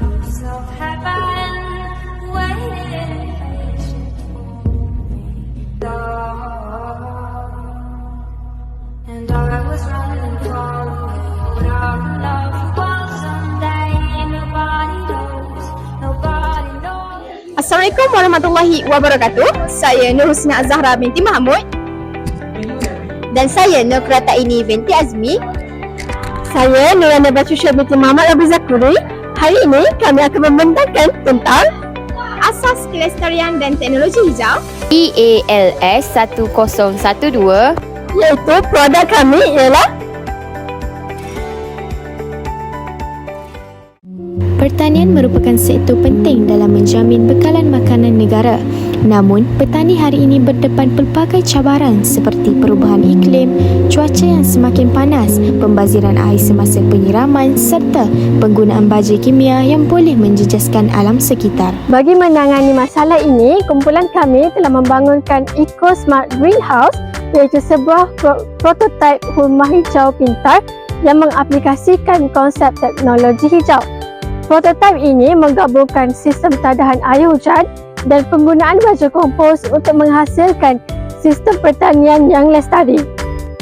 of heaven waiting patient for me. And I was running far away without love. Well, someday nobody knows, nobody knows. Assalamualaikum warahmatullahi wabarakatuh. Saya Nur Husna Zahra binti Mahmud. Dan saya Nur Kerataini binti Azmi. Saya Nurana Batusha binti Muhammad Abu Zakuri. Hari ini kami akan membentangkan tentang asas kelestarian dan teknologi hijau EALS 1012, iaitu produk kami ialah pertanian merupakan sektor penting dalam menjamin bekalan makanan negara. Namun, petani hari ini berdepan pelbagai cabaran seperti perubahan iklim, cuaca yang semakin panas, pembaziran air semasa penyiraman serta penggunaan baja kimia yang boleh menjejaskan alam sekitar. Bagi menangani masalah ini, kumpulan kami telah membangunkan Eco Smart Greenhouse, iaitu sebuah prototipe rumah hijau pintar yang mengaplikasikan konsep teknologi hijau. Prototipe ini menggabungkan sistem tadahan air hujan dan penggunaan baja kompos untuk menghasilkan sistem pertanian yang lestari.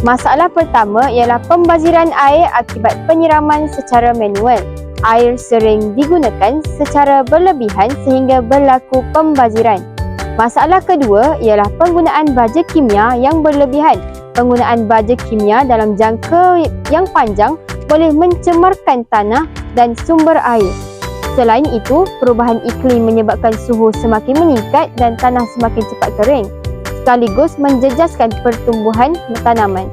Masalah pertama ialah pembaziran air akibat penyiraman secara manual. Air sering digunakan secara berlebihan sehingga berlaku pembaziran. Masalah kedua ialah penggunaan baja kimia yang berlebihan. Penggunaan baja kimia dalam jangka yang panjang boleh mencemarkan tanah dan sumber air. Selain itu, perubahan iklim menyebabkan suhu semakin meningkat dan tanah semakin cepat kering, sekaligus menjejaskan pertumbuhan tanaman.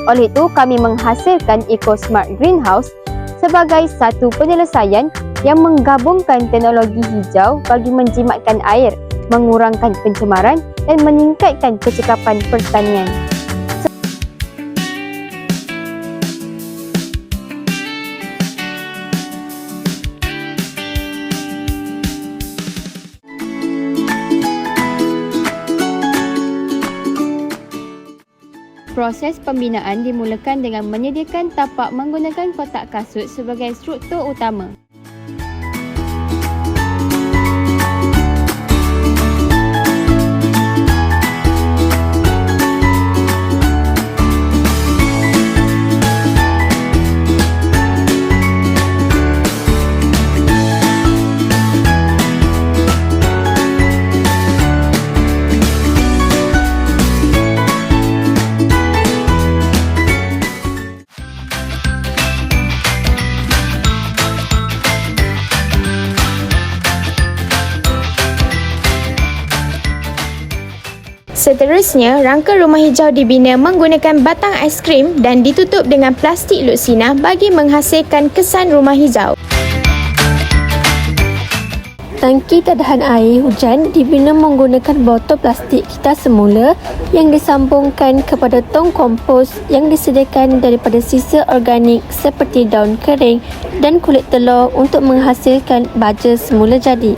Oleh itu, kami menghasilkan Eco Smart Greenhouse sebagai satu penyelesaian yang menggabungkan teknologi hijau bagi menjimatkan air, mengurangkan pencemaran dan meningkatkan kecekapan pertanian. Proses pembinaan dimulakan dengan menyediakan tapak menggunakan kotak kasut sebagai struktur utama. Seterusnya, rangka rumah hijau dibina menggunakan batang aiskrim dan ditutup dengan plastik luksina bagi menghasilkan kesan rumah hijau. Tangki tadahan air hujan dibina menggunakan botol plastik kita semula yang disambungkan kepada tong kompos yang disediakan daripada sisa organik seperti daun kering dan kulit telur untuk menghasilkan baja semula jadi.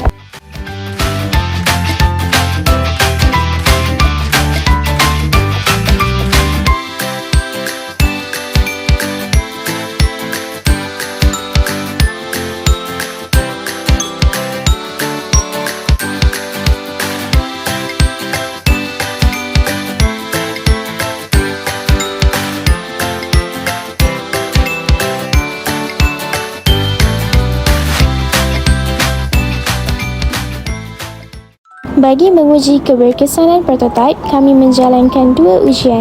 Bagi menguji keberkesanan prototipe, kami menjalankan dua ujian.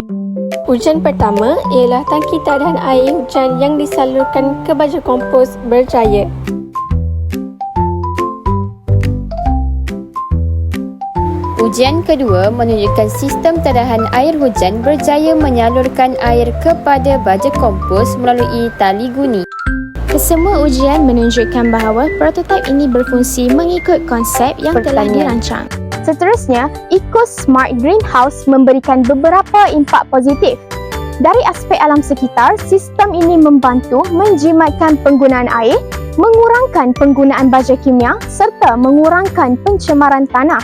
Ujian pertama ialah tangki tadahan air hujan yang disalurkan ke baja kompos berjaya. Ujian kedua menunjukkan sistem tadahan air hujan berjaya menyalurkan air kepada baja kompos melalui tali guni. Kesemua ujian menunjukkan bahawa prototipe ini berfungsi mengikut konsep yang telah dirancang. Seterusnya, Eco Smart Greenhouse memberikan beberapa impak positif. Dari aspek alam sekitar, sistem ini membantu menjimatkan penggunaan air, mengurangkan penggunaan baja kimia serta mengurangkan pencemaran tanah.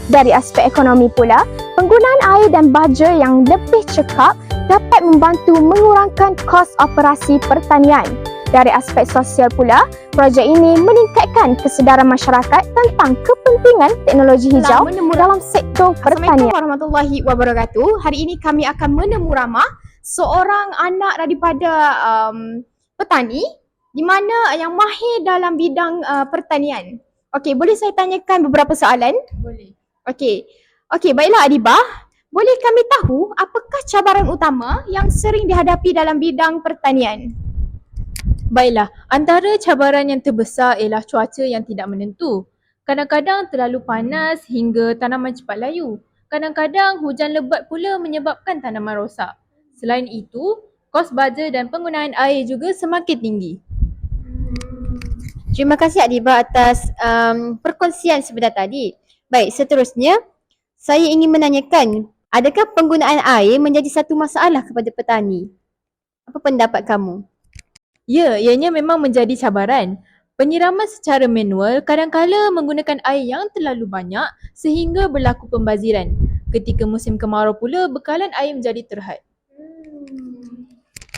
Dari aspek ekonomi pula, penggunaan air dan baja yang lebih cekap dapat membantu mengurangkan kos operasi pertanian. Dari aspek sosial pula, projek ini meningkatkan kesedaran masyarakat tentang kepentingan teknologi hijau dalam sektor pertanian. Assalamualaikum warahmatullahi wabarakatuh. Hari ini kami akan menemu ramah seorang anak daripada petani di mana yang mahir dalam bidang pertanian. Okey, boleh saya tanyakan beberapa soalan? Boleh. Okey, baiklah Adibah. Boleh kami tahu apakah cabaran utama yang sering dihadapi dalam bidang pertanian? Baiklah, antara cabaran yang terbesar ialah cuaca yang tidak menentu. Kadang-kadang terlalu panas hingga tanaman cepat layu. Kadang-kadang hujan lebat pula menyebabkan tanaman rosak. Selain itu, kos baja dan penggunaan air juga semakin tinggi. Terima kasih Adibah atas perkongsian sebentar tadi. Baik, seterusnya saya ingin menanyakan, adakah penggunaan air menjadi satu masalah kepada petani? Apa pendapat kamu? Ya, ianya memang menjadi cabaran. Penyiraman secara manual kadang-kala menggunakan air yang terlalu banyak sehingga berlaku pembaziran. Ketika musim kemarau pula, bekalan air menjadi terhad.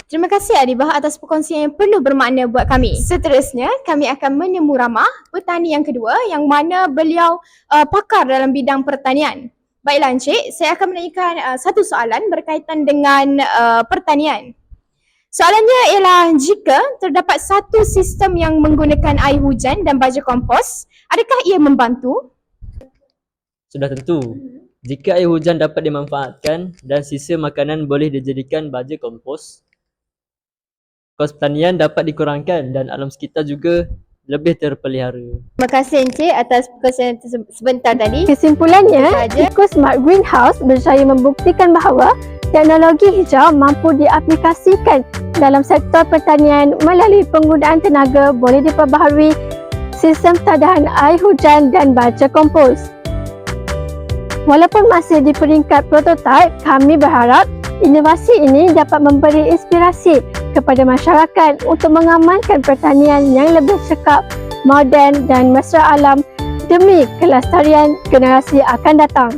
Terima kasih Adibah atas perkongsian yang penuh bermakna buat kami. Seterusnya, kami akan menemu ramah petani yang kedua yang mana beliau pakar dalam bidang pertanian. Baiklah Encik, saya akan menanyakan satu soalan berkaitan dengan pertanian. Soalannya ialah, jika terdapat satu sistem yang menggunakan air hujan dan baja kompos, adakah ia membantu? Sudah tentu. Jika air hujan dapat dimanfaatkan dan sisa makanan boleh dijadikan baja kompos, kos pertanian dapat dikurangkan dan alam sekitar juga lebih terpelihara. Terima kasih Encik atas perkongsian sebentar tadi. Kesimpulannya, EcoSmart Greenhouse berjaya membuktikan bahawa teknologi hijau mampu diaplikasikan dalam sektor pertanian melalui penggunaan tenaga boleh diperbaharui, sistem tadahan air hujan dan baja kompos. Walaupun masih di peringkat prototipe, kami berharap inovasi ini dapat memberi inspirasi kepada masyarakat untuk mengamalkan pertanian yang lebih cekap, moden dan mesra alam demi kelestarian generasi akan datang.